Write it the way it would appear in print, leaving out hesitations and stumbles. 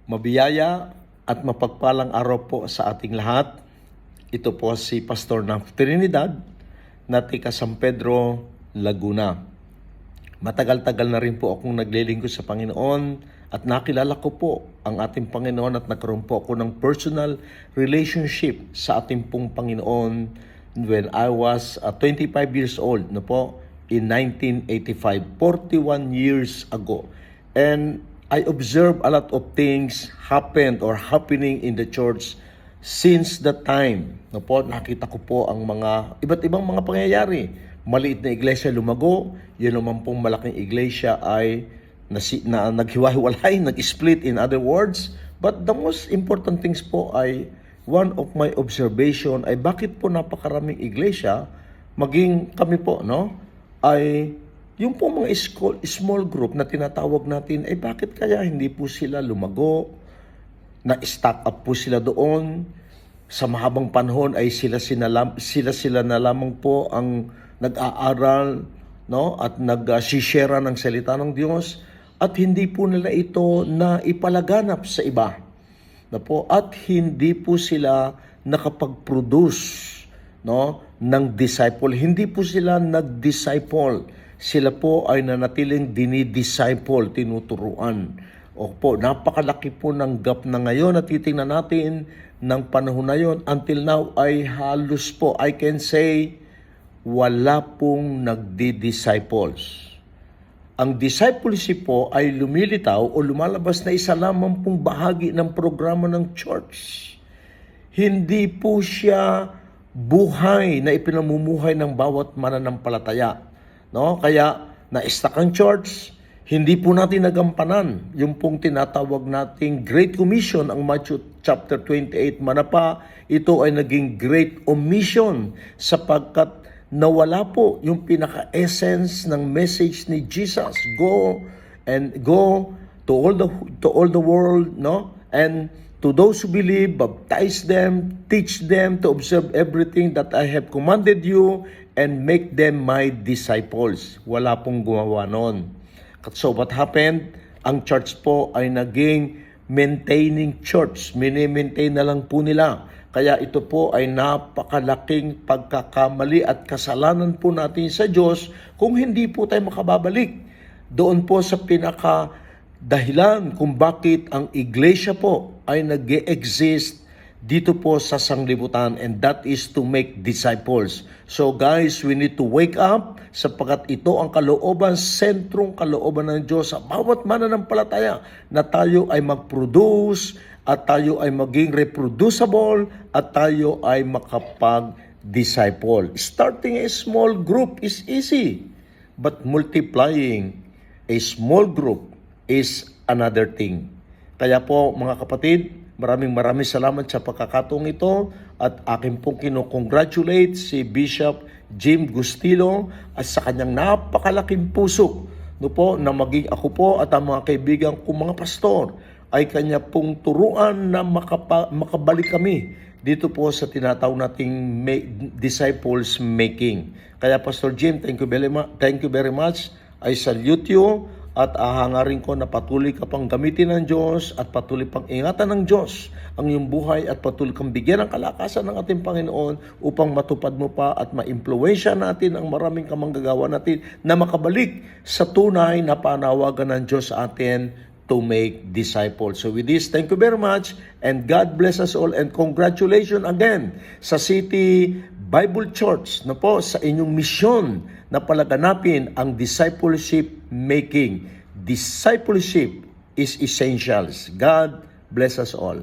Mabiyaya at mapagpalang araw po sa ating lahat. Ito po si Pastor ng Trinidad na taga San Pedro, Laguna. Matagal-tagal na rin po akong naglilingkod sa Panginoon at nakilala ko po ang ating Panginoon at nagkaroon po ako ng personal relationship sa ating pong Panginoon when I was 25 years old, in 1985, 41 years ago. And I observed a lot of things happening in the church since that time. Nakita ko po ang mga iba't ibang mga pangyayari. Maliit na iglesia lumago, yun naman pong malaking iglesia ay naghiwa-hiwalay, nag-split in other words. But the most important things po ay, one of my observation ay bakit po napakaraming iglesia, maging kami po, ay yung po mga small group na tinatawag natin, ay bakit kaya hindi po sila lumago, na-stack up po sila doon, sa mahabang panahon ay sila na lamang po ang nag-aaral, at nag-share ng salita ng Diyos, at hindi po nila ito na ipalaganap sa iba. At hindi po sila nakapag-produce ng disciple. Hindi po sila nag-disciple. Sila po ay nanatiling dinidisciple, tinuturuan. Napakalaki po ng gap na ngayon na titingnan natin ng panahon na yon. Until now ay halos po, I can say, wala pong nagdi-disciples. Ang discipleship po ay lumilitaw o lumalabas na isa lamang pong bahagi ng programa ng church. Hindi po siya buhay na ipinamumuhay ng bawat mananampalataya. Kaya na-stack ang church, hindi po natin nagampanan yung pong tinatawag nating Great Commission, ang Matthew chapter 28. Manapa, ito ay naging Great Omission sapagkat nawala po yung pinaka-essence ng message ni Jesus. Go to all the world, and to those who believe, baptize them, teach them to observe everything that I have commanded you, and make them my disciples. Wala pong gumawa noon. So what happened? Ang church po ay naging maintaining church. Mini-maintain na lang po nila. Kaya ito po ay napakalaking pagkakamali at kasalanan po natin sa Diyos kung hindi po tayo makababalik. Doon po sa pinaka-dahilan kung bakit ang iglesia po ay nag-exist dito po sa sanglibutan, and that is to make disciples. So guys, we need to wake up sapagkat ito ang kalooban, sentrong kalooban ng Diyos sa bawat mananampalataya na tayo ay mag-produce at tayo ay maging reproducible at tayo ay makapag-disciple. Starting a small group is easy, but multiplying a small group is another thing. Kaya po mga kapatid, maraming salamat sa pagkakataong ito at akin pong kinocongratulate si Bishop Jim Gustilo at sa kanyang napakalaking puso na maging ako po at ang mga kaibigan kong mga pastor ay kanya pong turuan na makabalik kami dito po sa tinatawag nating disciples making. Kaya Pastor Jim, thank you very much. I salute you. At ahangarin ko na patuloy ka pang gamitin ng Diyos at patuloy pang ingatan ng Diyos ang iyong buhay at patuloy kang bigyan ng kalakasan ng ating Panginoon upang matupad mo pa at ma-impluwensya natin ang maraming kamanggagawa natin na makabalik sa tunay na panawagan ng Diyos sa atin to make disciples. So with this, thank you very much and God bless us all and congratulations again sa City Bible Church sa inyong misyon na palaganapin ang discipleship making. Discipleship is essentials. God bless us all.